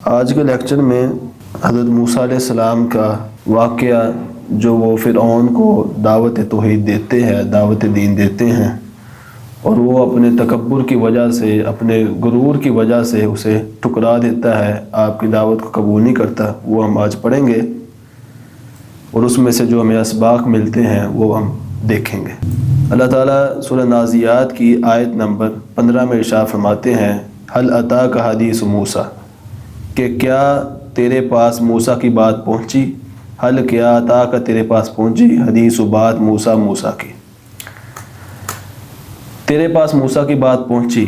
آج کے لیکچر میں حضرت موسیٰ علیہ السلام کا واقعہ جو وہ فرعون کو دعوت توحید دیتے ہیں، دعوت دین دیتے ہیں، اور وہ اپنے تکبر کی وجہ سے، اپنے غرور کی وجہ سے اسے ٹھکرا دیتا ہے، آپ کی دعوت کو قبول نہیں کرتا، وہ ہم آج پڑھیں گے اور اس میں سے جو ہمیں اسباق ملتے ہیں وہ ہم دیکھیں گے۔ اللہ تعالیٰ سورہ نازعات کی آیت نمبر 15 میں ارشاد فرماتے ہیں، هل اتاک حدیث موسیٰ، کہ کیا تیرے پاس موسیٰ کی بات پہنچی، حل کیا اتاک تیرے پاس پہنچی، حدیث و بات موسیٰ کی، تیرے پاس موسیٰ کی بات پہنچی،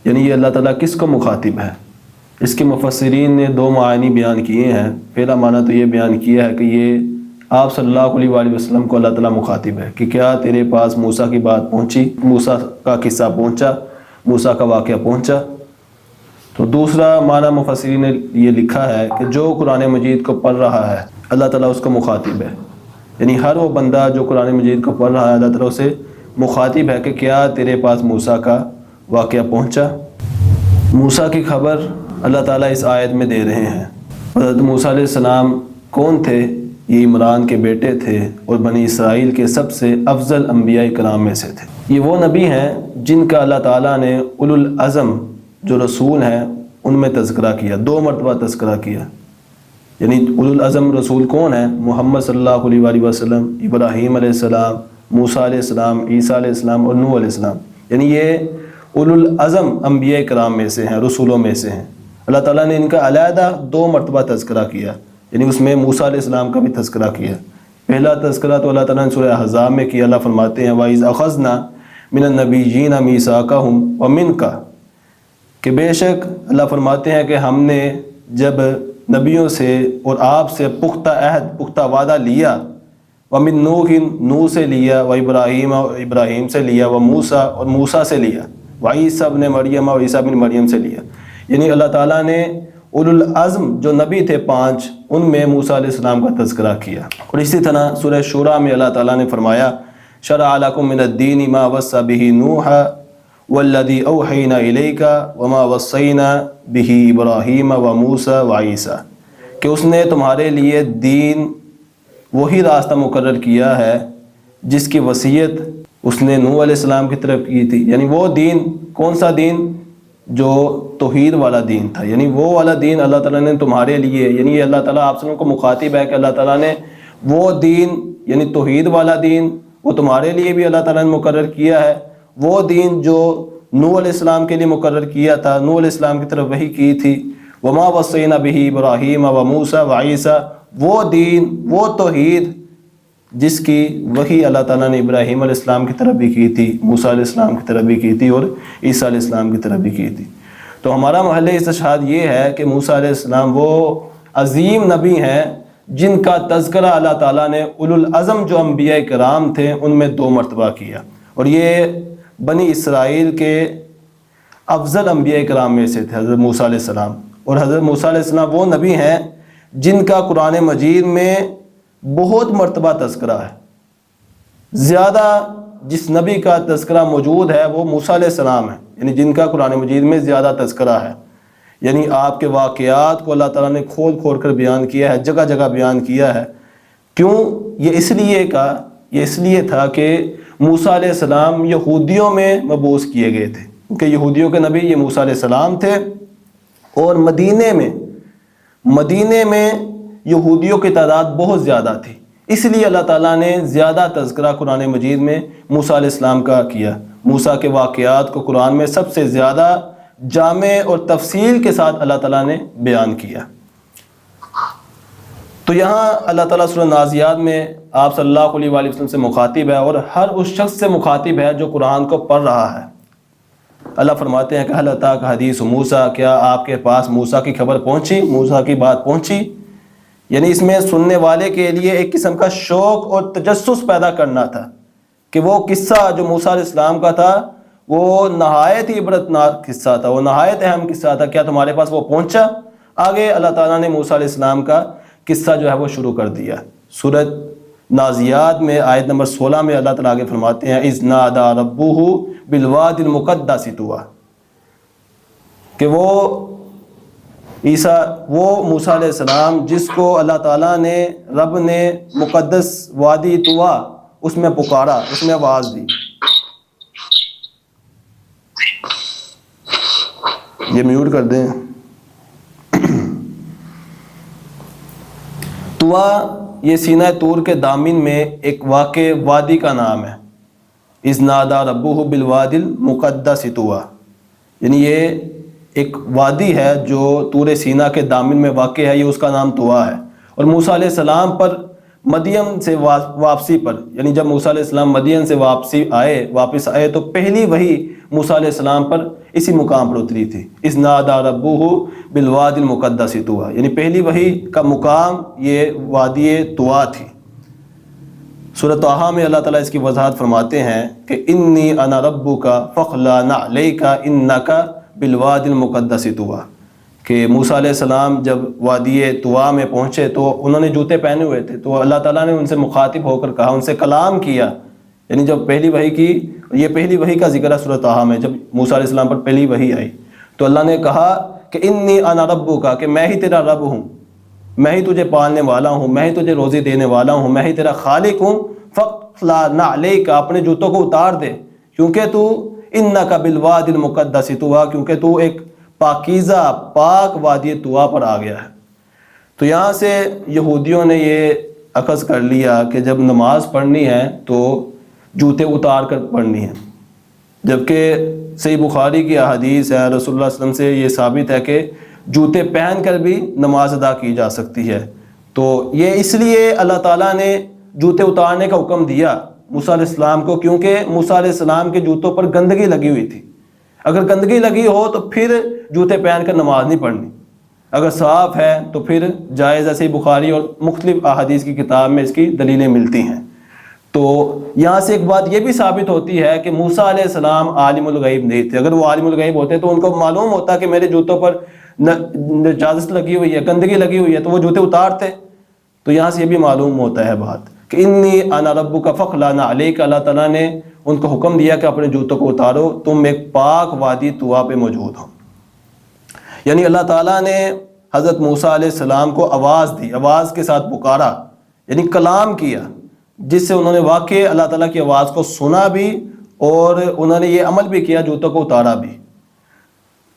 یعنی یہ اللہ تعالیٰ کس کو مخاطب ہے؟ اس کے مفسرین نے دو معنی بیان کیے ہیں۔ پہلا معنی تو یہ بیان کیا ہے کہ یہ آپ صلی اللہ علیہ وآلہ وسلم کو اللہ تعالیٰ مخاطب ہے کہ کیا تیرے پاس موسیٰ کی بات پہنچی، موسیٰ کا قصہ پہنچا، موسیٰ کا واقعہ پہنچا۔ تو دوسرا معنی مفسرین نے یہ لکھا ہے کہ جو قرآن مجید کو پڑھ رہا ہے اللہ تعالیٰ اس کو مخاطب ہے، یعنی ہر وہ بندہ جو قرآن مجید کو پڑھ رہا ہے اللہ تعالیٰ اسے مخاطب ہے کہ کیا تیرے پاس موسیٰ کا واقعہ پہنچا۔ موسیٰ کی خبر اللہ تعالیٰ اس آیت میں دے رہے ہیں۔ حضرت موسیٰ علیہ السلام کون تھے؟ یہ عمران کے بیٹے تھے اور بنی اسرائیل کے سب سے افضل انبیاء کرام میں سے تھے۔ یہ وہ نبی ہیں جن کا اللہ تعالیٰ نے اولو العزم جو رسول ہیں ان میں تذکرہ کیا، 2 مرتبہ تذکرہ کیا۔ یعنی اولو العزم رسول کون ہیں؟ محمد صلی اللہ علیہ وآلہ وسلم، ابراہیم علیہ السلام، موسیٰ علیہ السلام، عیسیٰ علیہ السلام اور نوح علیہ السلام، یعنی یہ اولو العزم انبیاء کرام میں سے ہیں، رسولوں میں سے ہیں۔ اللہ تعالیٰ نے ان کا علیحدہ 2 مرتبہ تذکرہ کیا، یعنی اس میں موسیٰ علیہ السلام کا بھی تذکرہ کیا۔ پہلا تذکرہ تو اللہ تعالیٰ نے سورہ احزاب میں کیا۔ اللہ فرماتے ہیں وَإِذْ أَخَذْنَا مِنَ النَّبِيِّينَ مِيثَاقَهُمْ وَمِنْكَ، کہ بے شک اللہ فرماتے ہیں کہ ہم نے جب نبیوں سے اور آپ سے پختہ عہد، پختہ وعدہ لیا، وَمِن نُوحٍ، نوح سے لیا، وَإِبْرَاهِيمَ، ابراہیم سے لیا، وَمُوسَىٰ، اور موسیٰ سے لیا، وَعِيسَىٰ ابْنِ مَرْيَمَ، اور عیسیٰ ابن مریم سے لیا۔ یعنی اللہ تعالیٰ نے اولو العزم جو نبی تھے 5 ان میں موسیٰ علیہ السلام کا تذکرہ کیا۔ اور اسی طرح سورہ شورى میں اللہ تعالیٰ نے فرمایا شرع لکم من الدین ما وصى به نوح والذی اوحینا الیک وما وصینا به ابراہیم وموسیٰ وعیسیٰ، کہ اس نے تمہارے لیے دین وہی راستہ مقرر کیا ہے جس کی وصیت اس نے نوح علیہ السلام کی طرف کی تھی۔ یعنی وہ دین، کون سا دین؟ جو توحید والا دین تھا، یعنی وہ والا دین اللہ تعالیٰ نے تمہارے لیے، یعنی یہ اللہ تعالیٰ آپ سب کو مخاطب ہے کہ اللہ تعالیٰ نے وہ دین، یعنی توحید والا دین، وہ تمہارے لیے بھی اللہ تعالیٰ نے مقرر کیا ہے۔ وہ دین جو نوح علیہ السلام کے لیے مقرر کیا تھا، نوح علیہ السلام کی طرف وحی کی تھی، وما وصینا به ابراہیم وموسیٰ وعیسیٰ، وہ دین، وہ توحید جس کی وحی اللہ تعالیٰ نے ابراہیم علیہ السلام کی طرف بھی کی تھی، موسیٰ علیہ السلام کی طرف بھی کی تھی اور عیسیٰ علیہ السلام کی طرف بھی کی تھی۔ تو ہمارا محل استشہاد یہ ہے کہ موسیٰ علیہ السلام وہ عظیم نبی ہیں جن کا تذکرہ اللہ تعالیٰ نے اولو العزم جو انبیاء کرام تھے ان میں 2 مرتبہ کیا، اور یہ بنی اسرائیل کے افضل انبیاء کرام میں سے تھے حضرت موسیٰ علیہ السلام۔ اور حضرت موسیٰ علیہ السلام وہ نبی ہیں جن کا قرآن مجید میں بہت مرتبہ تذکرہ ہے۔ زیادہ جس نبی کا تذکرہ موجود ہے وہ موسیٰ علیہ السلام ہے، یعنی جن کا قرآن مجید میں زیادہ تذکرہ ہے۔ یعنی آپ کے واقعات کو اللہ تعالیٰ نے کھول کھول کر بیان کیا ہے، جگہ جگہ بیان کیا ہے۔ کیوں؟ یہ اس لیے تھا کہ موسیٰ علیہ السلام یہودیوں میں مبعوث کیے گئے تھے، کیونکہ یہودیوں کے نبی یہ موسیٰ علیہ السلام تھے، اور مدینے میں یہودیوں کی تعداد بہت زیادہ تھی، اس لیے اللہ تعالیٰ نے زیادہ تذکرہ قرآن مجید میں موسیٰ علیہ السلام کا کیا۔ موسیٰ کے واقعات کو قرآن میں سب سے زیادہ جامع اور تفصیل کے ساتھ اللہ تعالیٰ نے بیان کیا۔ تو یہاں اللہ تعالیٰ سورہ نازعات میں آپ صلی اللہ علیہ وآلہ وسلم سے مخاطب ہے، اور ہر اس شخص سے مخاطب ہے جو قرآن کو پڑھ رہا ہے۔ اللہ فرماتے ہیں کہ هل اتاک حدیث موسیٰ، کیا آپ کے پاس موسیٰ کی خبر پہنچی، موسیٰ کی بات پہنچی؟ یعنی اس میں سننے والے کے لیے ایک قسم کا شوق اور تجسس پیدا کرنا تھا کہ وہ قصہ جو موسیٰ علیہ السلام کا تھا وہ نہایت ہی عبرتناک قصہ تھا، وہ نہایت اہم قصہ تھا، کیا تمہارے پاس وہ پہنچا؟ آگے اللہ تعالیٰ نے موسیٰ علیہ السلام کا قصہ جو ہے وہ شروع کر دیا۔ سورۃ نازعات میں آیت نمبر 16 میں اللہ تعالیٰ آگے فرماتے ہیں اذ نادى ربه بالوادی المقدس طوى، کہ وہ عیسیٰ وہ موسیٰ علیہ السلام جس کو اللہ تعالیٰ نے رب نے مقدس وادی طوا اس میں پکارا، اس میں آواز دی. یہ میوٹ کر دیں. طوا یہ سینہ طور کے دامن میں ایک واقع وادی کا نام ہے. اذ نادى ربه بالوادی المقدس طوا، یعنی یہ ایک وادی ہے جو طور سینہ کے دامن میں واقع ہے، یہ اس کا نام طوا ہے. اور موسیٰ علیہ السلام پر مدین سے واپسی پر، یعنی جب موسیٰ علیہ السلام مدین سے واپس آئے تو پہلی وحی موسیٰ علیہ السلام پر اسی مقام پر اتری تھی. اذ نادى ربه بالوادی المقدس طوا، یعنی پہلی وحی کا مقام یہ وادی طوا تھی. سورۃ طٰہٰ میں اللہ تعالیٰ اس کی وضاحت فرماتے ہیں کہ انی انا ربک فاخلع علیک انک بالوادی المقدس طوا، کہ موسیٰ علیہ السلام جب وادی طوا میں پہنچے تو انہوں نے جوتے پہنے ہوئے تھے، تو اللہ تعالیٰ نے ان سے مخاطب ہو کر کہا، ان سے کلام کیا. یعنی جب پہلی وحی کی، یہ پہلی وحی کا ذکر ہے سورۃ طٰہٰ میں، جب موسیٰ علیہ السلام پر پہلی وحی آئی تو اللہ نے کہا کہ انی انا ربک، کہ میں ہی تیرا رب ہوں، میں ہی تجھے پالنے والا ہوں، میں ہی تجھے روزی دینے والا ہوں، میں ہی تیرا خالق ہوں. فاخلع علیک، اپنے جوتوں کو اتار دے، کیونکہ تو انک بالوادی المقدس طوا، کیونکہ تو ایک پاکیزہ پاک وادی طوا پر آ گیا ہے. تو یہاں سے یہودیوں نے یہ اخذ کر لیا کہ جب نماز پڑھنی ہے تو جوتے اتار کر پڑھنی ہے، جبکہ صحیح بخاری کی احادیث ہے، رسول اللہ صلی اللہ علیہ وسلم سے یہ ثابت ہے کہ جوتے پہن کر بھی نماز ادا کی جا سکتی ہے. تو یہ اس لیے اللہ تعالیٰ نے جوتے اتارنے کا حکم دیا موسیٰ علیہ السلام کو، کیونکہ موسیٰ علیہ السلام کے جوتوں پر گندگی لگی ہوئی تھی. اگر گندگی لگی ہو تو پھر جوتے پہن کر نماز نہیں پڑھنی، اگر صاف ہے تو پھر جائز. ایسے بخاری اور مختلف احادیث کی کتاب میں اس کی دلیلیں ملتی ہیں. تو یہاں سے ایک بات یہ بھی ثابت ہوتی ہے کہ موسیٰ علیہ السلام عالم الغیب نہیں تھے. اگر وہ عالم الغیب ہوتے تو ان کو معلوم ہوتا کہ میرے جوتوں پر نجاست لگی ہوئی ہے، گندگی لگی ہوئی ہے، تو وہ جوتے اتارتے. تو یہاں سے یہ بھی معلوم ہوتا ہے بات کہ انی انا ربک فاخلع علیک، اللہ تعالیٰ نے ان کو حکم دیا کہ اپنے جوتوں کو اتارو، تم ایک پاک وادی طوا پہ موجود ہو. یعنی اللہ تعالیٰ نے حضرت موسیٰ علیہ السلام کو آواز دی، آواز کے ساتھ پکارا، یعنی کلام کیا، جس سے انہوں نے واقع اللہ تعالیٰ کی آواز کو سنا بھی اور انہوں نے یہ عمل بھی کیا، جوتوں کو اتارا بھی.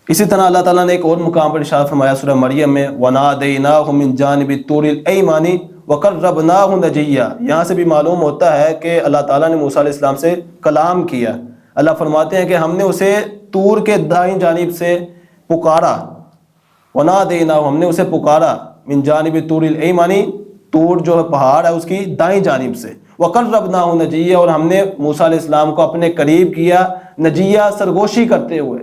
اسی طرح اللہ تعالیٰ نے ایک اور مقام پر ارشاد فرمایا سورہ مریم میں، وَنَادَيْنَاهُ مِنْ جَانِبِ الطُّورِ الْأَيْمَنِ وَقَرَّبْنَاهُ نَجِيًّا. یہاں سے بھی معلوم ہوتا ہے کہ اللہ تعالیٰ نے موسیٰ علیہ السلام سے کلام کیا. اللہ فرماتے ہیں کہ ہم نے اسے طور کے دائیں جانب سے پکارا، وَنَادَيْنَاهُ، ہم نے اسے پکارا، مِنْ جَانِبِ الطُّورِ الْأَيْمَنِ، طور جو ہے پہاڑ ہے اس کی دائیں جانب سے، وَقَرَّبْنَاهُ نَجِيًّا، اور ہم نے موسیٰ علیہ السلام کو اپنے قریب کیا، نجیہ سرگوشی کرتے ہوئے.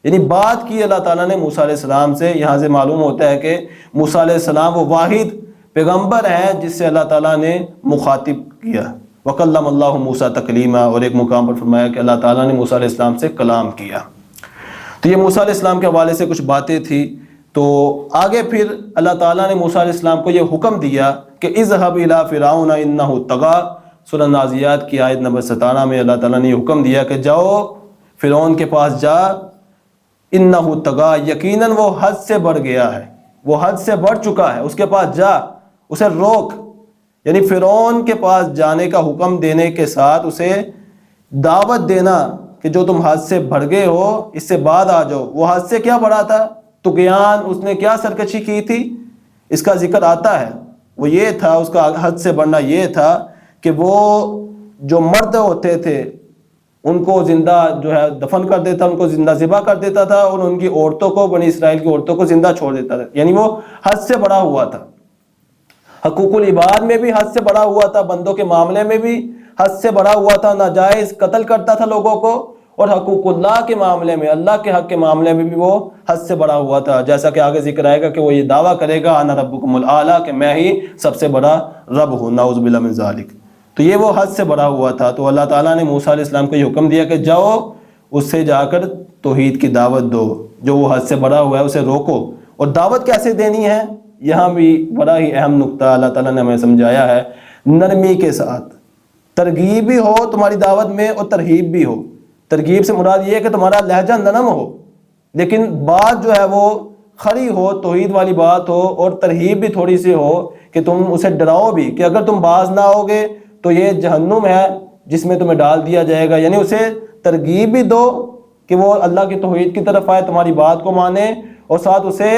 یعنی بات کی اللہ تعالیٰ نے موسیٰ علیہ السلام سے. یہاں سے معلوم ہوتا ہے کہ موسیٰ علیہ السلام وہ واحد پیغمبر ہے جس سے اللہ تعالیٰ نے مخاطب کیا. وَكَلَّمَ اللَّهُ مُوسَىٰ تَكْلِيمًا، اور ایک مقام پر فرمایا کہ اللہ تعالیٰ نے موسیٰ علیہ السلام سے کلام کیا. تو یہ موسیٰ علیہ السلام کے حوالے سے کچھ باتیں تھیں. تو آگے پھر اللہ تعالیٰ نے موسیٰ علیہ السلام کو یہ حکم دیا کہ اذهب إِلَىٰ فِرْعَوْنَ إِنَّهُ طَغَىٰ. سورہ نازیات کی آیت نمبر 17 میں اللہ تعالیٰ نے یہ حکم دیا کہ جاؤ فرعون کے پاس جا، انہ طغیٰ، یقیناً وہ حد سے بڑھ گیا ہے، وہ حد سے بڑھ چکا ہے، اس کے پاس جا، اسے روک. یعنی فرعون کے پاس جانے کا حکم دینے کے ساتھ اسے دعوت دینا کہ جو تم حد سے بڑھ گئے ہو اس سے بعد آ جاؤ. وہ حد سے کیا بڑھا تھا؟ طغیان، اس نے کیا سرکشی کی تھی، اس کا ذکر آتا ہے. وہ یہ تھا، اس کا حد سے بڑھنا یہ تھا کہ وہ جو مرد ہوتے تھے ان کو زندہ جو ہے دفن کر دیتا، ان کو زندہ ذبح کر دیتا تھا، اور ان کی عورتوں کو، بنی اسرائیل کی عورتوں کو زندہ چھوڑ دیتا تھا. یعنی وہ حد سے بڑا ہوا تھا. حقوق العباد میں بھی حد سے بڑا ہوا تھا، بندوں کے معاملے میں بھی حد سے بڑا ہوا تھا، ناجائز قتل کرتا تھا لوگوں کو، اور حقوق اللہ کے معاملے میں، اللہ کے حق کے معاملے میں بھی وہ حد سے بڑا ہوا تھا. جیسا کہ آگے ذکر آئے گا کہ وہ یہ دعویٰ کرے گا انا ربکم الاعلیٰ، کہ میں ہی سب سے بڑا رب ہوں، نعوذ باللہ من ذالک. تو یہ وہ حد سے بڑا ہوا تھا. تو اللہ تعالیٰ نے موسیٰ علیہ السلام کو یہ حکم دیا کہ جاؤ اس سے جا کر توحید کی دعوت دو، جو وہ حد سے بڑا ہوا ہے اسے روکو. اور دعوت کیسے دینی ہے، یہاں بھی بڑا ہی اہم نقطہ اللہ تعالیٰ نے ہمیں سمجھایا ہے. نرمی کے ساتھ، ترغیب بھی ہو تمہاری دعوت میں اور ترہیب بھی ہو. ترغیب سے مراد یہ ہے کہ تمہارا لہجہ نرم ہو، لیکن بات جو ہے وہ کھری ہو، توحید والی بات ہو، اور ترہیب بھی تھوڑی سی ہو کہ تم اسے ڈراؤ بھی کہ اگر تم باز نہ ہوگے تو یہ جہنم ہے جس میں تمہیں ڈال دیا جائے گا، یعنی اسے ترغیب بھی دو کہ وہ اللہ کی توحید کی طرف آئے، تمہاری بات کو مانے، اور ساتھ اسے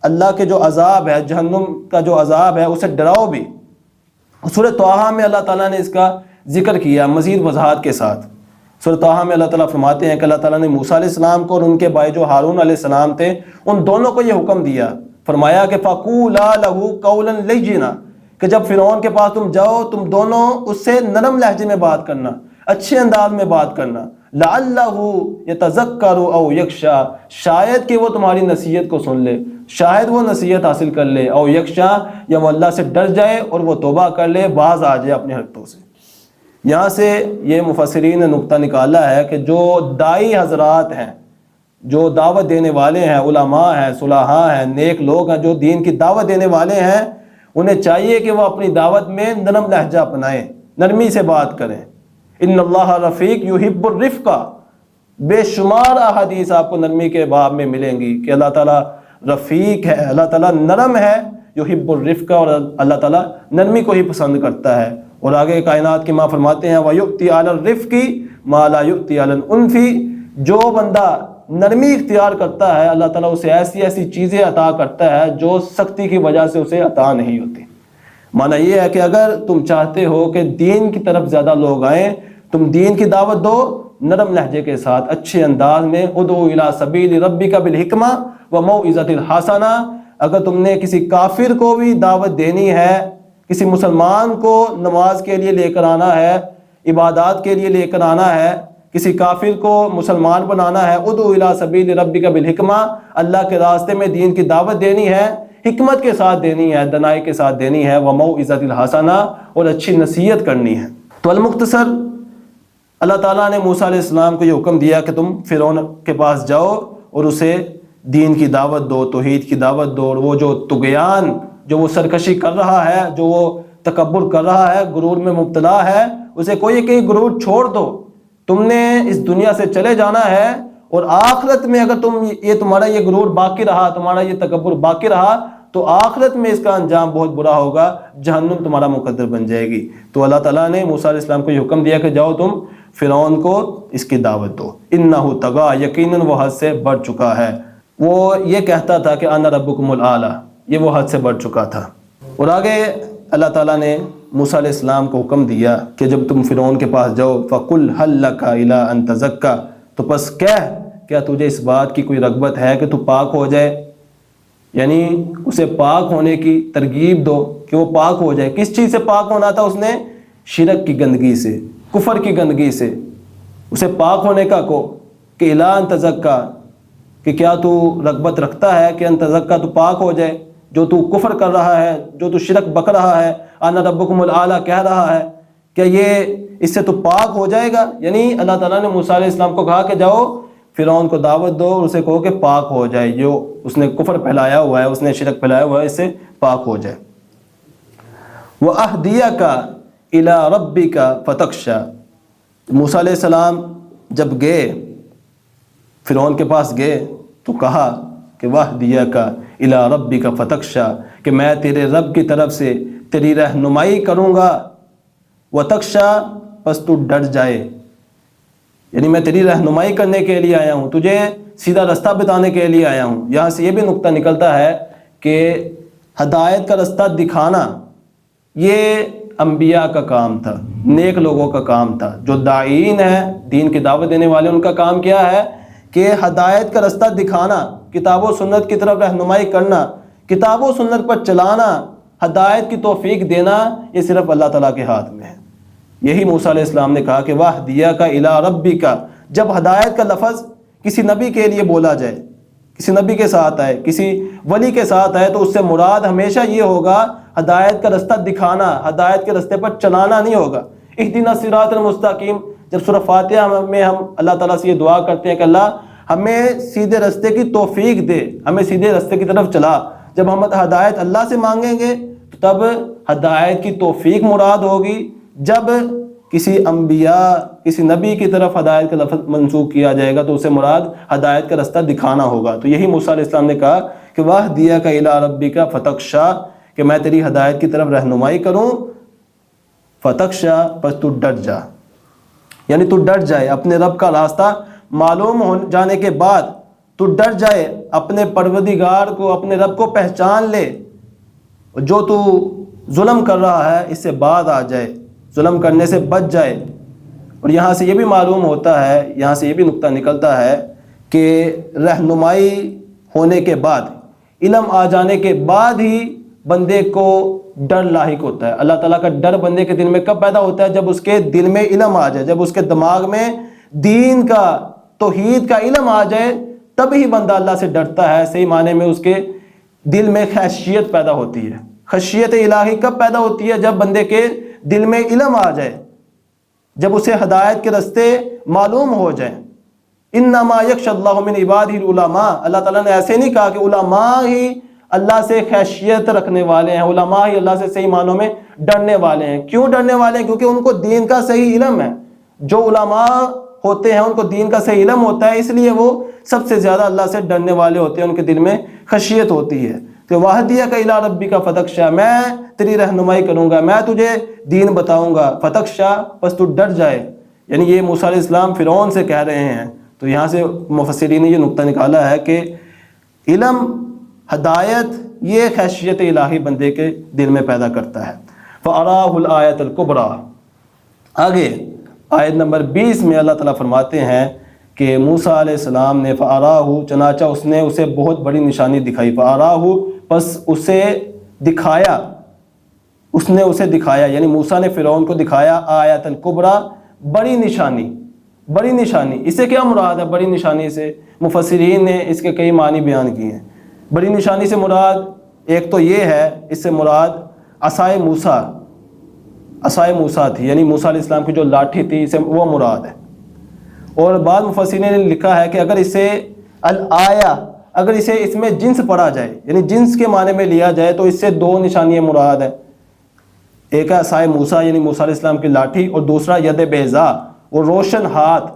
اللہ کے جو عذاب ہے، جہنم کا جو عذاب ہے، اسے ڈراؤ بھی۔ سورہ طٰہٰ میں اللہ تعالیٰ نے اس کا ذکر کیا مزید وضاحت کے ساتھ۔ سورہ طٰہٰ میں اللہ تعالیٰ فرماتے ہیں کہ اللہ تعالیٰ نے موسیٰ علیہ السلام کو اور ان کے بھائی جو ہارون علیہ السلام تھے، ان دونوں کو یہ حکم دیا، فرمایا کہ فَقُولَا لَهُ قَوْلًا لَيِّنًا، کہ جب فرعون کے پاس تم جاؤ، تم دونوں اس سے نرم لہجے میں بات کرنا، اچھے انداز میں بات کرنا، لَعَلَّهُ يَتَذَكَّرُ أَوْ يَخْشَىٰ، شاید کہ وہ تمہاری نصیحت کو سن لے، شاید وہ نصیحت حاصل کر لے، او یخشا، یا وہ اللہ سے ڈر جائے اور وہ توبہ کر لے، باز آ جائے اپنے حرکتوں سے۔ یہاں سے یہ مفسرین نے نقطہ نکالا ہے کہ جو دائی حضرات ہیں، جو دعوت دینے والے ہیں، علماء ہیں، صلحاء ہیں، نیک لوگ ہیں، جو دین کی دعوت دینے والے ہیں، انہیں چاہیے کہ وہ اپنی دعوت میں نرم لہجہ اپنائیں، نرمی سے بات کریں۔ ان اللہ رفیق یحب الرفق، بے شمار احادیث آپ کو نرمی کے باب میں ملیں گی کہ اللہ تعالیٰ رفیق ہے، اللہ تعالیٰ نرم ہے، یحب الرفق، اور اللہ تعالیٰ نرمی کو ہی پسند کرتا ہے۔ اور آگے کائنات کی ماں فرماتے ہیں وَيُؤْتِي عَلَى الرِّفْقِ مَا لَا يُؤْتِي عَلَى الْأُنْفِ، جو بندہ نرمی اختیار کرتا ہے اللہ تعالیٰ اسے ایسی ایسی چیزیں عطا کرتا ہے جو سختی کی وجہ سے اسے عطا نہیں ہوتی۔ معنی یہ ہے کہ اگر تم چاہتے ہو کہ دین کی طرف زیادہ لوگ آئیں، تم دین کی دعوت دو نرم لہجے کے ساتھ، اچھے انداز میں، ادعو الی سبیل ربک بالحکمہ وموعظۃ الحسنہ۔ اگر تم نے کسی کافر کو بھی دعوت دینی ہے، کسی مسلمان کو نماز کے لیے لے کر آنا ہے، عبادات کے لیے لے کر آنا ہے، کسی کافر کو مسلمان بنانا ہے، ادعو الی سبیل ربک بالحکمہ، اللہ کے راستے میں دین کی دعوت دینی ہے، حکمت کے ساتھ دینی ہے، دنائی کے ساتھ دینی ہے، وموعظۃ الحسنہ، اور اچھی نصیحت کرنی ہے۔ تو المختصر اللہ تعالیٰ نے موسیٰ علیہ السلام کو یہ حکم دیا کہ تم فرعون کے پاس جاؤ اور اسے دین کی دعوت دو، توحید کی دعوت دو، اور وہ جو طغیان، جو وہ سرکشی کر رہا ہے، جو وہ تکبر کر رہا ہے، غرور میں مبتلا ہے، اسے کوئی کہ غرور چھوڑ دو، تم نے اس دنیا سے چلے جانا ہے، اور آخرت میں اگر تمہارا یہ غرور باقی رہا، تمہارا یہ تکبر باقی رہا، تو آخرت میں اس کا انجام بہت برا ہوگا، جہنم تمہارا مقدر بن جائے گی۔ تو اللہ تعالیٰ نے موسیٰ علیہ السلام کو یہ حکم دیا کہ جاؤ تم فرعون کو اس کی دعوت دو، انہ طغیٰ، یقیناً وہ حد سے بڑھ چکا ہے، وہ یہ کہتا تھا کہ انا ربکم الاعلیٰ، یہ وہ حد سے بڑھ چکا تھا۔ اور آگے اللہ تعالیٰ نے موسیٰ علیہ السلام کو حکم دیا کہ جب تم فرعون کے پاس جاؤ فَقُلْ هَلْ لَكَ إِلَىٰ أَن تَزَكَّىٰ، تو پس کیا تجھے اس بات کی کوئی رغبت ہے کہ تو پاک ہو جائے، یعنی اسے پاک ہونے کی ترغیب دو کہ وہ پاک ہو جائے۔ کس چیز سے پاک ہونا تھا؟ اس نے شرک کی گندگی سے، کفر کی گندگی سے، اسے پاک ہونے کا کو کہ اِلَىٰ أَن تَزَكَّىٰ، کہ کیا تو رغبت رکھتا ہے کہ ان تزکا، تو پاک ہو جائے، جو تو کفر کر رہا ہے، جو تو شرک بک رہا ہے، انا ربکم الاعلیٰ کہہ رہا ہے، کیا یہ اس سے تو پاک ہو جائے گا؟ یعنی اللہ تعالیٰ نے موسیٰ علیہ السلام کو کہا کہ جاؤ فرعون کو دعوت دو اور اسے کہو کہ پاک ہو جائے، جو اس نے کفر پھیلایا ہوا ہے، اس نے شرک پھیلایا ہوا ہے، اس سے پاک ہو جائے۔ وَأَهْدِيَكَ إِلَىٰ رَبِّكَ فَتَخْشَىٰ، موسیٰ علیہ السلام جب گئے فرعون کے پاس گئے تو کہا کہ وَأَهْدِيَكَ إِلَىٰ رَبِّكَ فَتَخْشَىٰ، کہ میں تیرے رب کی طرف سے تیری رہنمائی کروں گا، وَتَخْشَىٰ، پس تو ڈر جائے، یعنی میں تیری رہنمائی کرنے کے لیے آیا ہوں، تجھے سیدھا رستہ بتانے کے لیے آیا ہوں۔ یہاں سے یہ بھی نقطہ نکلتا ہے کہ ہدایت کا رستہ دکھانا یہ انبیاء کا کام تھا، نیک لوگوں کا کام تھا، جو داعین ہیں، دین کی دعوت دینے والے، ان کا کام کیا ہے کہ ہدایت کا رستہ دکھانا، کتاب و سنت کی طرف رہنمائی کرنا، کتاب و سنت پر چلانا، ہدایت کی توفیق دینا، یہ صرف اللہ تعالیٰ کے ہاتھ میں ہے۔ یہی موسیٰ علیہ السلام نے کہا کہ وَأَهْدِيَكَ إِلَىٰ رَبِّكَ، جب ہدایت کا لفظ کسی نبی کے لیے بولا جائے، کسی نبی کے ساتھ آئے، کسی ولی کے ساتھ آئے، تو اس سے مراد ہمیشہ یہ ہوگا ہدایت کا رستہ دکھانا، ہدایت کے رستے پر چلانا نہیں ہوگا۔ اهْدِنَا الصِّرَاطَ الْمُسْتَقِيمَ، جب سورہ فاتحہ میں ہم اللہ تعالیٰ سے یہ دعا کرتے ہیں کہ اللہ ہمیں سیدھے رستے کی توفیق دے، ہمیں سیدھے رستے کی طرف چلا، جب ہم ہدایت اللہ سے مانگیں گے تو تب ہدایت کی توفیق مراد ہوگی۔ جب کسی انبیاء کسی نبی کی طرف ہدایت کا لفظ منسوخ کیا جائے گا تو اسے مراد ہدایت کا رستہ دکھانا ہوگا۔ تو یہی موسیٰ علیہ السلام نے کہا کہ وَاہْدِیَکَ إِلَىٰ رَبِّکَ فَتَخْشَىٰ، کہ میں تیری ہدایت کی طرف رہنمائی کروں، فتخشا، پس تو ڈر جا، یعنی تو ڈر جائے، اپنے رب کا راستہ معلوم ہو جانے کے بعد تو ڈر جائے، اپنے پروردگار کو، اپنے رب کو پہچان لے، جو تو ظلم کر رہا ہے اس سے باز آ جائے، ظلم کرنے سے بچ جائے۔ اور یہاں سے یہ بھی معلوم ہوتا ہے، یہاں سے یہ بھی نقطہ نکلتا ہے کہ رہنمائی ہونے کے بعد، علم آ جانے کے بعد ہی بندے کو ڈر لاحق ہوتا ہے۔ اللہ تعالیٰ کا ڈر بندے کے دل میں کب پیدا ہوتا ہے؟ جب اس کے دل میں علم آ جائے، جب اس کے دماغ میں دین کا، توحید کا علم آ جائے، تب ہی بندہ اللہ سے ڈرتا ہے۔ صحیح معنی میں اس کے دل میں خشیت پیدا ہوتی ہے۔ خشیت الہی کب پیدا ہوتی ہے؟ جب بندے کے دل میں علم آ جائے، جب اسے ہدایت کے راستے معلوم ہو جائیں۔ انما یخشی اللہ من عبادہ العلماء، اللہ تعالیٰ نے ایسے نہیں کہا کہ علماء ہی اللہ سے خشیت رکھنے والے ہیں، علماء ہی اللہ سے صحیح معنوں میں ڈرنے والے ہیں۔ کیوں ڈرنے والے ہیں؟ کیونکہ ان کو دین کا صحیح علم ہے۔ جو علماء ہوتے ہیں ان کو دین کا صحیح علم ہوتا ہے، اس لیے وہ سب سے زیادہ اللہ سے ڈرنے والے ہوتے ہیں، ان کے دل میں خشیت ہوتی ہے۔ کہ وَاہْدِیَکَ إِلَىٰ رَبِّکَ فَتَخْشَىٰ، میں تیری رہنمائی کروں گا، میں تجھے دین بتاؤں گا، فتخشا، پس تو ڈر جائے۔ یعنی یہ موسیٰ علیہ السلام فرعون سے کہہ رہے ہیں۔ تو یہاں سے مفسرین نے یہ نقطہ نکالا ہے کہ علم، ہدایت، یہ خشیت الہی بندے کے دل میں پیدا کرتا ہے۔ فَأَرَاهُ الْآيَةَ الْكُبْرَىٰ، آگے آیت نمبر 20 میں اللہ تعالیٰ فرماتے ہیں کہ موسیٰ علیہ السلام نے فَأَرَاهُ، چنانچہ اس نے اسے بہت بڑی نشانی دکھائی، فَأَرَاهُ، پس اسے دکھایا، اس نے اسے دکھایا، یعنی موسیٰ نے فرعون کو دکھایا آیت الکبریٰ، بڑی نشانی۔ بڑی نشانی، اس سے کیا مراد ہے؟ بڑی نشانی سے مفسرین نے اس کے کئی معنی بیان کیے ہیں۔ بڑی نشانی سے مراد ایک تو یہ ہے، اس سے مراد عصائے موسیٰ، عصائے موسیٰ تھی، یعنی موسیٰ علیہ السلام کی جو لاٹھی تھی، اسے وہ مراد ہے۔ اور بعض مفسرین نے لکھا ہے کہ اگر اسے الآیہ، اگر اسے اس میں جنس پڑھا جائے، یعنی جنس کے معنی میں لیا جائے، تو اس سے دو نشانیاں مراد ہیں۔ ایک ہے عصائے موسیٰ، یعنی موسیٰ علیہ السلام کی لاٹھی، اور دوسرا ید بیضاء، وہ روشن ہاتھ،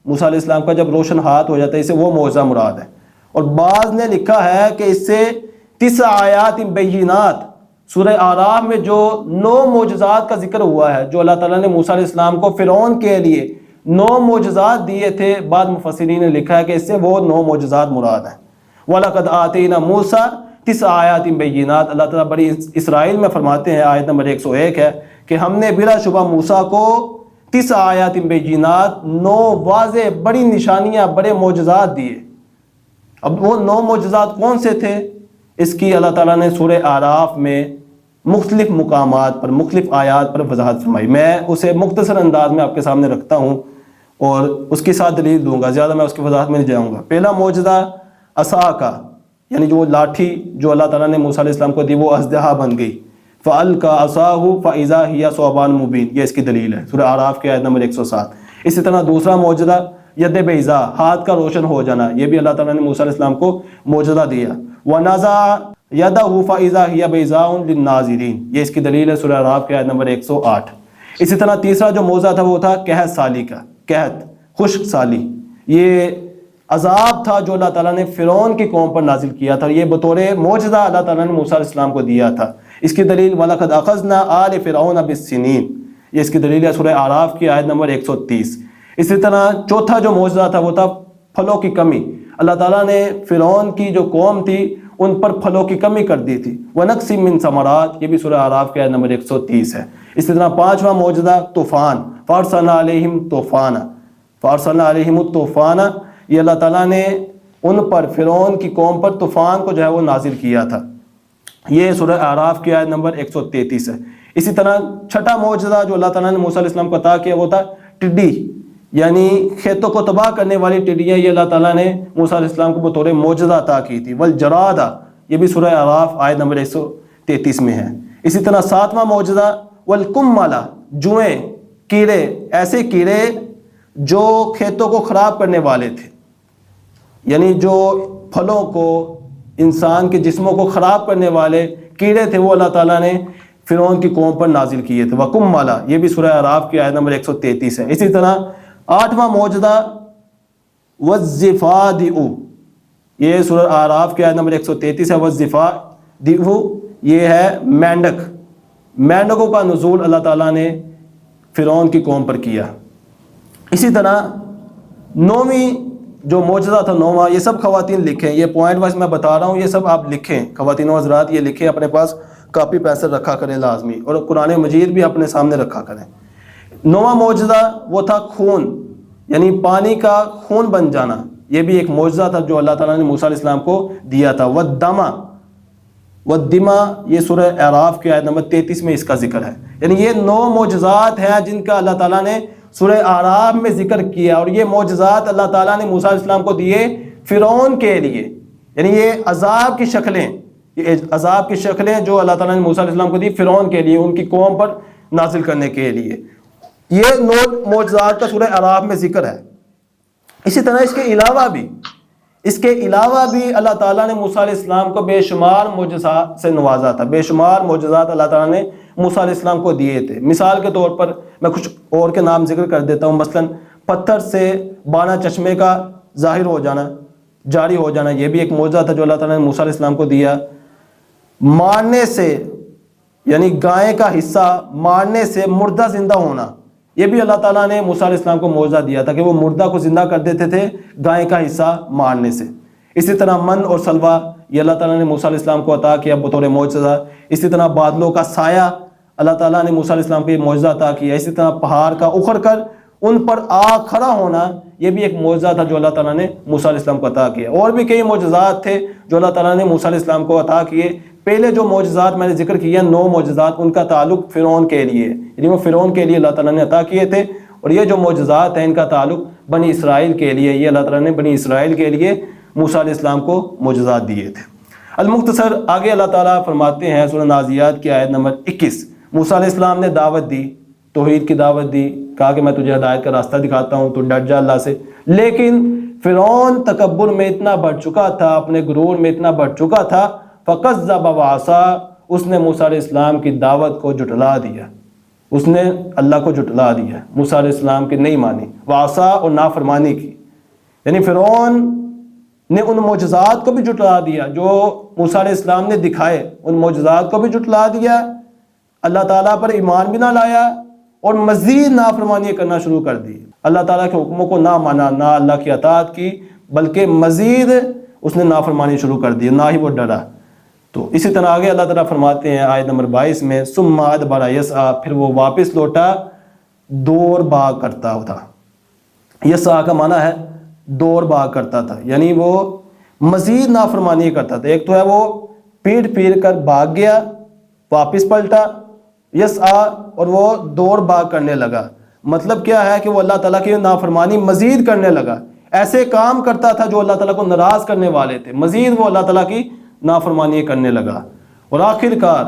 موسیٰ علیہ السلام کا جب روشن ہاتھ ہو جاتا ہے، اس سے وہ معجزہ مراد ہے۔ اور بعض نے لکھا ہے کہ اس سے 9 آیات بینات، سورہ اعراف میں جو 9 معجزات کا ذکر ہوا ہے، جو اللہ تعالیٰ نے موسیٰ علیہ السلام کو فرعون کے لیے 9 معجزات دیے تھے، بعض مفسرین نے لکھا ہے کہ اس سے وہ 9 معجزات مراد ہیں۔ وَلَقَدْ آتَيْنَا مُوسَىٰ 9 آیات بینات، اللہ تعالیٰ بڑی اسرائیل میں فرماتے ہیں، آیت نمبر 101 ہے کہ ہم نے بلا شبہ موسیٰ کو 9 آیات بینات، 9 واضح بڑی نشانیاں، بڑے معجزات دیے۔ اب وہ 9 معجزات کون سے تھے؟ اس کی اللہ تعالیٰ نے سورہ اعراف میں مختلف مقامات پر، مختلف آیات پر وضاحت فرمائی۔ میں اسے مختصر انداز میں آپ کے سامنے رکھتا ہوں اور اس کے ساتھ دلیل دوں گا، زیادہ میں اس کی وضاحت میں نہیں جاؤں گا۔ پہلا معجزہ عصا کا، یعنی جو لاٹھی جو اللہ تعالیٰ نے موسیٰ علیہ السلام کو دی، وہ اژدہا بن گئی۔ فَأَلْقَىٰ عَصَاهُ فَإِذَا هِيَ ثُعْبَانٌ مُبِينٌ، یہ اس کی دلیل ہے، سورہ اعراف کی آیت نمبر 107۔ اسی طرح دوسرا معجزہ ید بیضاء، ہاتھ کا روشن ہو جانا، یہ بھی اللہ تعالیٰ نے موسیٰ علیہ السلام کو معجزہ دیا۔ وَنَزَعَ يَدَهُ فَإِذَا هِيَ بَيْضَاءٌ لِلنَّاظِرِينَ، یہ اس کی دلیل ہے، سورہ اعراف کی آیت نمبر 108۔ اسی طرح تیسرا جو معجزہ تھا وہ تھا قحط سالی کا، قحط، خشک سالی، یہ عذاب تھا جو اللہ تعالیٰ نے فرعون کی قوم پر نازل کیا تھا، یہ بطور معجزہ اللہ تعالیٰ نے موسیٰ علیہ السلام کو دیا تھا۔ اس کی دلیل وَلَقَدْ أَخَذْنَا آلَ فِرْعَوْنَ بِالسِّنِينَ، یہ اس کی دلیل ہے، سورہ اعراف کی آیت نمبر 130۔ اسی طرح چوتھا جو معجزہ تھا وہ تھا پھلوں کی کمی، اللہ تعالیٰ نے فرعون کی جو قوم تھی ان پر پھلوں کی کمی کر دی تھی۔ وَنَقْصٍ مِّن ثَمَرَاتٍ، یہ بھی سورہ اعراف کی آیت نمبر 130 ہے۔ اسی طرح پانچواں معجزہ طوفان، فَأَرْسَلْنَا عَلَيْهِمْ طُوفَانًا، فَأَرْسَلْنَا عَلَيْهِمُ الطُّوفَانَ، یہ اللہ تعالیٰ نے ان پر، فرعون کی قوم پر طوفان کو جو ہے وہ نازل کیا تھا، یہ سورہ اعراف کی آیت نمبر 133 ہے۔ اسی طرح چھٹا معجزہ جو اللہ تعالیٰ نے موسیٰ علیہ السلام کو عطا کیا وہ تھا ٹڈی، یعنی کھیتوں کو تباہ کرنے والی ٹڈیاں، یہ اللہ تعالیٰ نے موسیٰ علیہ السلام کو بطور معجزہ عطا کی تھی۔ والجراد، یہ بھی سورہ اعراف آیت نمبر 133 میں ہے۔ اسی طرح ساتواں معجزہ والقمل، جوئیں، کیڑے، ایسے کیڑے جو کھیتوں کو خراب کرنے والے تھے، یعنی جو پھلوں کو، انسان کے جسموں کو خراب کرنے والے کیڑے تھے، وہ اللہ تعالیٰ نے فرعون کی قوم پر نازل کیے تھے. وَقُمْ مالا، یہ بھی سورہ اعراف کی آیت نمبر 133 ہے. اسی طرح 8واں معجزہ وَالزِّفَادِئُ، یہ سورہ اعراف کی آیت نمبر 133 ہے. وَالزِّفَادِئُ یہ ہے مینڈک. مینڈکوں کا نزول اللہ تعالیٰ نے فرعون کی قوم پر کیا. اسی طرح 9ویں جو معجزہ تھا 9واں، یہ سب خواتین لکھیں، یہ پوائنٹ وائز میں بتا رہا ہوں، یہ سب آپ لکھیں خواتین و حضرات، یہ لکھیں، اپنے پاس کاپی پینسل رکھا کریں لازمی، اور قرآن مجید بھی اپنے سامنے رکھا کریں. 9واں معجزہ وہ تھا خون، یعنی پانی کا خون بن جانا. یہ بھی ایک معجزہ تھا جو اللہ تعالیٰ نے موسیٰ علیہ السلام کو دیا تھا. والدمہ یہ سورہ اعراف کی آیت نمبر 33 میں اس کا ذکر ہے. یعنی یہ 9 معجزات ہیں جن کا اللہ تعالیٰ نے سورہ اعراف میں ذکر کیا، اور یہ معجزات اللہ تعالیٰ نے موسیٰ علیہ السلام کو دیے فرعون کے لیے. یعنی یہ عذاب کی شکلیں، یہ عذاب کی شکلیں جو اللہ تعالیٰ نے موسیٰ علیہ السلام کو دی فرعون کے لیے، ان کی قوم پر نازل کرنے کے لیے. یہ 9 معجزات کا سورہ اعراف میں ذکر ہے. اسی طرح اس کے علاوہ بھی اللہ تعالیٰ نے موسیٰ علیہ السلام کو بے شمار معجزات سے نوازا تھا. بے شمار معجزات اللہ تعالیٰ نے موسیٰ علیہ السلام کو دیے تھے. مثال کے طور پر میں کچھ اور کے نام ذکر کر دیتا ہوں. مثلا پتھر سے 12 چشمے کا ظاہر ہو جانا، جاری ہو جانا، یہ بھی ایک معجزہ تھا جو اللہ تعالیٰ نے موسیٰ علیہ السلام کو دیا. مارنے سے، یعنی گائے کا حصہ مارنے سے مردہ زندہ ہونا، یہ بھی اللہ تعالیٰ نے موسیٰ علیہ السلام کو معجزہ دیا تھا کہ وہ مردہ کو زندہ کر دیتے تھے گائے کا حصہ مارنے سے. اسی طرح من اور سلوہ یہ اللہ تعالیٰ نے موسیٰ علیہ السلام کو عطا کیا بطور معجزہ. اسی طرح بادلوں کا سایہ اللہ تعالیٰ نے موسیٰ علیہ السلام کو یہ معجزہ عطا کیا. اسی طرح پہاڑ کا اکھڑ کر ان پر آگ کھڑا ہونا، یہ بھی ایک معجزہ تھا جو اللہ تعالیٰ نے موسیٰ علیہ السلام کو عطا کیا. اور بھی کئی معجزات تھے جو اللہ تعالیٰ نے موسیٰ علیہ السلام کو عطا کیے. پہلے جو معجزات میں نے ذکر کیا 9 معجزات، ان کا تعلق فرعون کے لیے، یعنی وہ فرعون کے لیے اللہ تعالیٰ نے عطا کیے تھے. اور یہ جو معجزات ہیں ان کا تعلق بنی اسرائیل کے لیے، یہ اللہ تعالیٰ نے بنی اسرائیل کے لیے موسیٰ علیہ السلام کو معجزات دیے تھے. المختصر آگے اللہ تعالیٰ فرماتے ہیں سورہ نازعات کی آیت نمبر 21، موسیٰ علیہ السلام نے دعوت دی، توحید کی دعوت دی، کہا کہ میں تجھے ہدایت کا راستہ دکھاتا ہوں، تو ڈر جا اللہ سے. لیکن فرعون تکبر میں اتنا بڑھ چکا تھا، اپنے غرور میں اتنا بڑھ چکا تھا، فَكَذَّبَ وَعَصَىٰ، اس نے موسیٰ علیہ السلام کی دعوت کو جھٹلا دیا، اس نے اللہ کو جھٹلا دیا، موسیٰ علیہ السلام کی نہیں مانی، وعصا اور نافرمانی کی. یعنی فرعون نے ان معجزات کو بھی جھٹلا دیا جو موسیٰ علیہ السلام نے دکھائے، ان معجزات کو بھی جھٹلا دیا، اللہ تعالیٰ پر ایمان بھی نہ لایا، اور مزید نافرمانی کرنا شروع کر دی. اللہ تعالیٰ کے حکموں کو نہ مانا، نہ اللہ کی اطاعت کی، بلکہ مزید اس نے نافرمانی شروع کر دی، نہ ہی وہ ڈرا. تو اسی طرح آگے اللہ تعالیٰ فرماتے ہیں آیت نمبر 22 میں، ثم ادبر یسعی، پھر وہ واپس لوٹا دور باغ کرتا تھا. یسعی کا معنی ہے دور باغ کرتا تھا، یعنی وہ مزید نافرمانی کرتا تھا. ایک تو ہے وہ پیٹ پھیر کر بھاگ گیا، واپس پلٹا، یسعی، اور وہ دور باغ کرنے لگا. مطلب کیا ہے کہ وہ اللہ تعالیٰ کی نافرمانی مزید کرنے لگا، ایسے کام کرتا تھا جو اللہ تعالیٰ کو ناراض کرنے والے تھے، مزید وہ اللہ تعالیٰ کی نافرمانی کرنے لگا. اور آخر کار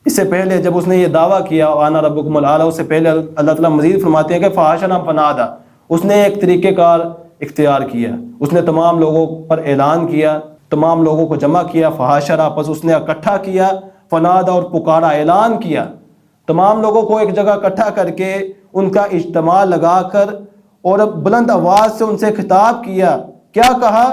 اس سے پہلے جب اس نے یہ دعویٰ کیا انا ربکم الاعلی، اس سے پہلے اللہ تعالیٰ مزید فرماتے ہیں کہ فحاشنا فنادا، اس نے ایک طریقہ کار اختیار کیا، اس نے تمام لوگوں پر اعلان کیا، تمام لوگوں کو جمع کیا، فحاشرا، پس اس نے اکٹھا کیا، فنادا اور پکارا، اعلان کیا، تمام لوگوں کو ایک جگہ اکٹھا کر کے ان کا اجتماع لگا کر اور بلند آواز سے ان سے خطاب کیا. کیا کہا؟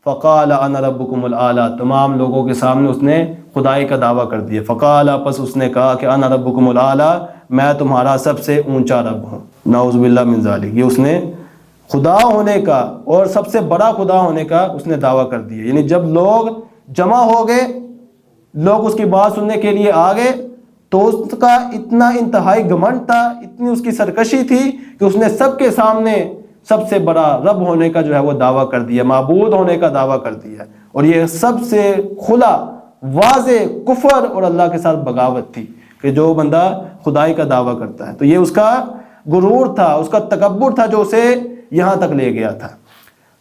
فقال انا ربکم الاعلی، تمام لوگوں کے سامنے اس نے خدائی کا دعویٰ کر دیا. فقال، پس اس نے کہا کہ انا ربکم الاعلی، میں تمہارا سب سے اونچا رب ہوں. نعوذ باللہ من ذالک، یہ اس نے خدا ہونے کا اور سب سے بڑا خدا ہونے کا اس نے دعویٰ کر دیا. یعنی جب لوگ جمع ہو گئے، لوگ اس کی بات سننے کے لیے آ گئے، تو اس کا اتنا انتہائی گھمنڈ تھا، اتنی اس کی سرکشی تھی کہ اس نے سب کے سامنے سب سے بڑا رب ہونے کا جو ہے وہ دعویٰ کر دیا، معبود ہونے کا دعویٰ کر دیا. اور یہ سب سے کھلا واضح کفر اور اللہ کے ساتھ بغاوت تھی کہ جو بندہ خدائی کا دعویٰ کرتا ہے. تو یہ اس کا غرور تھا، اس کا تکبر تھا جو اسے یہاں تک لے گیا تھا.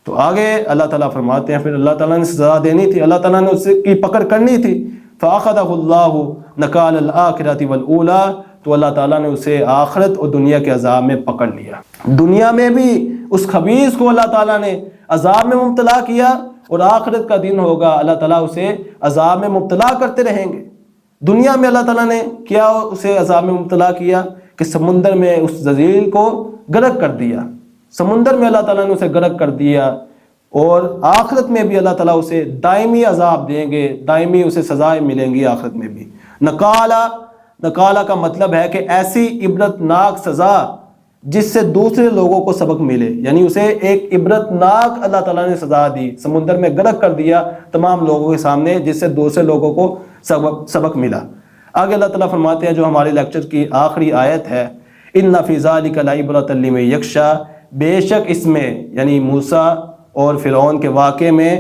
تو آگے اللہ تعالیٰ فرماتے ہیں پھر اللہ تعالیٰ نے سزا دینی تھی، اللہ تعالیٰ نے اس کی پکڑ کرنی تھی. فَأَخَذَهُ اللَّهُ نَكَالَ الْآخِرَةِ وَالْأُولَىٰ، تو اللہ تعالیٰ نے اسے آخرت اور دنیا کے عذاب میں پکڑ لیا. دنیا میں بھی اس خبیث کو اللہ تعالیٰ نے عذاب میں مبتلا کیا، اور آخرت کا دن ہوگا اللہ تعالیٰ اسے عذاب میں مبتلا کرتے رہیں گے. دنیا میں اللہ تعالیٰ نے کیا اسے عذاب میں مبتلا کیا کہ سمندر میں اس ذلیل کو غرق کر دیا، سمندر میں اللہ تعالیٰ نے اسے غرق کر دیا، اور آخرت میں بھی اللہ تعالیٰ اسے دائمی عذاب دیں گے، دائمی اسے سزائیں ملیں گی آخرت میں بھی۔ نکالا کا مطلب ہے کہ ایسی عبرتناک سزا جس سے دوسرے لوگوں کو سبق ملے، یعنی اسے ایک عبرتناک اللہ تعالیٰ نے سزا دی، سمندر میں غرق کر دیا تمام لوگوں کے سامنے، جس سے دوسرے لوگوں کو سبق ملا۔ آگے اللہ تعالیٰ فرماتے ہیں جو ہمارے لیکچر کی آخری آیت ہے، ان فی ذلک لعبرۃ لمن یخشی، بے شک اس میں یعنی موسیٰ اور فرعون کے واقعے میں،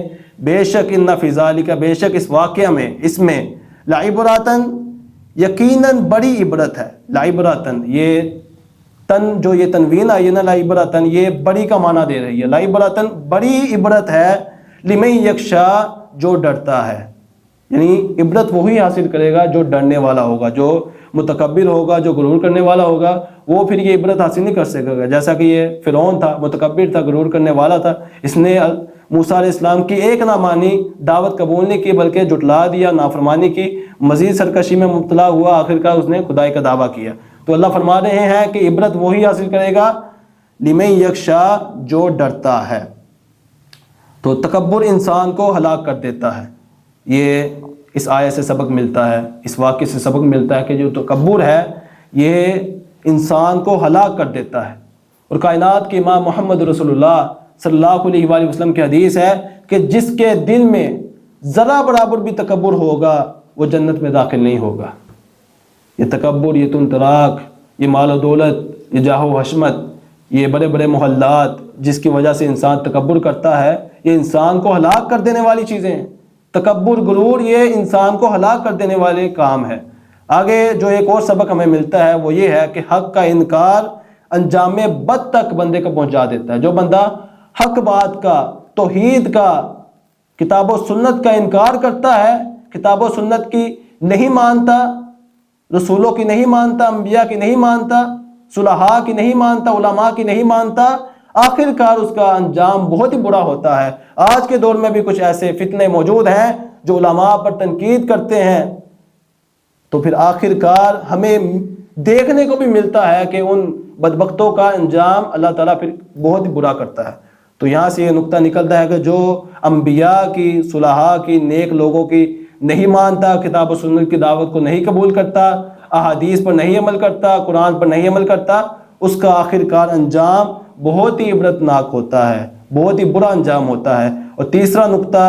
بے شک ان فی ذلک، بے شک اس واقعہ میں، اس میں لعبرۃ، یقیناً بڑی عبرت ہے۔ لعبرۃ، یہ تن جو یہ تنوین آئی ہے نا، لعبرۃ یہ بڑی کا معنی دے رہی ہے، لعبرۃ بڑی عبرت ہے، لمن یخشی جو ڈرتا ہے، یعنی عبرت وہی حاصل کرے گا جو ڈرنے والا ہوگا، جو متکبر ہوگا، جو غرور کرنے والا ہوگا، وہ پھر یہ عبرت حاصل نہیں کر سکے گا۔ جیسا کہ یہ فرعون تھا، متکبر تھا، غرور کرنے والا تھا، اس نے موسیٰ علیہ السلام کی ایک نہ مانی، دعوت قبول نہیں کی بلکہ جھٹلا دیا، نافرمانی کی، مزید سرکشی میں مبتلا ہوا، آخرکار اس نے خدائی کا دعویٰ کیا۔ تو اللہ فرما رہے ہیں کہ عبرت وہی حاصل کرے گا لمن یخشی جو ڈرتا ہے۔ تو تکبر انسان کو ہلاک کر دیتا ہے، یہ اس آیت سے سبق ملتا ہے، اس واقعے سے سبق ملتا ہے کہ جو تکبر ہے یہ انسان کو ہلاک کر دیتا ہے۔ اور کائنات کے امام محمد رسول اللہ صلی اللہ علیہ وآلہ وسلم کی حدیث ہے کہ جس کے دل میں ذرا برابر بھی تکبر ہوگا وہ جنت میں داخل نہیں ہوگا۔ یہ تکبر، یہ طمطراق، یہ مال و دولت، یہ جاہ و حشمت، یہ بڑے بڑے محلات جس کی وجہ سے انسان تکبر کرتا ہے، یہ انسان کو ہلاک کر دینے والی چیزیں ہیں۔ تکبر، غرور، یہ انسان کو ہلاک کر دینے والے کام ہے۔ آگے جو ایک اور سبق ہمیں ملتا ہے وہ یہ ہے کہ حق کا انکار انجام بد تک بندے کو پہنچا دیتا ہے۔ جو بندہ حق بات کا، توحید کا، کتاب و سنت کا انکار کرتا ہے، کتاب و سنت کی نہیں مانتا، رسولوں کی نہیں مانتا، انبیاء کی نہیں مانتا، صلحاء کی نہیں مانتا، علماء کی نہیں مانتا، آخر کار اس کا انجام بہت ہی برا ہوتا ہے۔ آج کے دور میں بھی کچھ ایسے فتنے موجود ہیں جو علماء پر تنقید کرتے ہیں، تو پھر آخر کار ہمیں دیکھنے کو بھی ملتا ہے کہ ان بدبختوں کا انجام اللہ تعالیٰ پھر بہت ہی برا کرتا ہے۔ تو یہاں سے یہ نقطہ نکلتا ہے کہ جو انبیاء کی، صلحاء کی، نیک لوگوں کی نہیں مانتا، کتاب و سنت کی دعوت کو نہیں قبول کرتا، احادیث پر نہیں عمل کرتا، قرآن پر نہیں عمل کرتا، اس کا آخر کار انجام بہت ہی عبرتناک ہوتا ہے، بہت ہی برا انجام ہوتا ہے۔ اور تیسرا نقطہ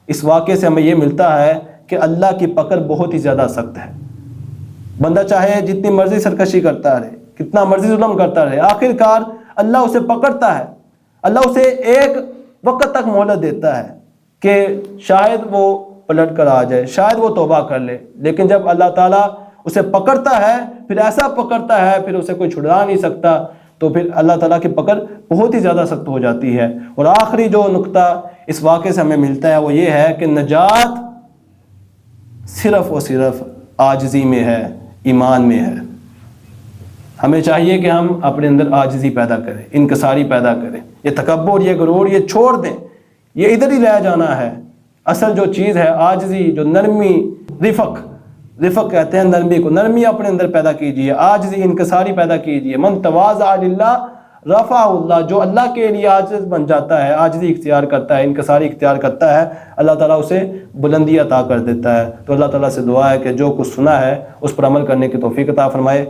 اس واقعے سے ہمیں یہ ملتا ہے کہ اللہ کی پکڑ بہت ہی زیادہ سخت ہے۔ بندہ چاہے جتنی مرضی سرکشی کرتا رہے، کتنا مرضی ظلم کرتا رہے، آخر کار اللہ اسے پکڑتا ہے، اللہ اسے ایک وقت تک مہلت دیتا ہے کہ شاید وہ پلٹ کر آ جائے، شاید وہ توبہ کر لے، لیکن جب اللہ تعالیٰ اسے پکڑتا ہے پھر ایسا پکڑتا ہے پھر اسے کوئی چھڑا نہیں سکتا، تو پھر اللہ تعالیٰ کی پکڑ بہت ہی زیادہ سخت ہو جاتی ہے۔ اور آخری جو نقطہ اس واقعے سے ہمیں ملتا ہے وہ یہ ہے کہ نجات صرف اور صرف عاجزی میں ہے، ایمان میں ہے۔ ہمیں چاہیے کہ ہم اپنے اندر عاجزی پیدا کریں، انکساری پیدا کریں، یہ تکبر، یہ غرور، یہ چھوڑ دیں، یہ ادھر ہی رہ جانا ہے۔ اصل جو چیز ہے عاجزی، جو نرمی، رفق کہتے ہیں نرمی کو، نرمی اپنے اندر پیدا کیجئے، عاجزی، انکساری پیدا کیجئے۔ من تواضع للہ رفعہ اللہ، جو اللہ کے لیے عاجز بن جاتا ہے، عاجزی اختیار کرتا ہے، انکساری اختیار کرتا ہے، اللہ تعالیٰ اسے بلندی عطا کر دیتا ہے۔ تو اللہ تعالیٰ سے دعا ہے کہ جو کچھ سنا ہے اس پر عمل کرنے کی توفیق عطا فرمائے۔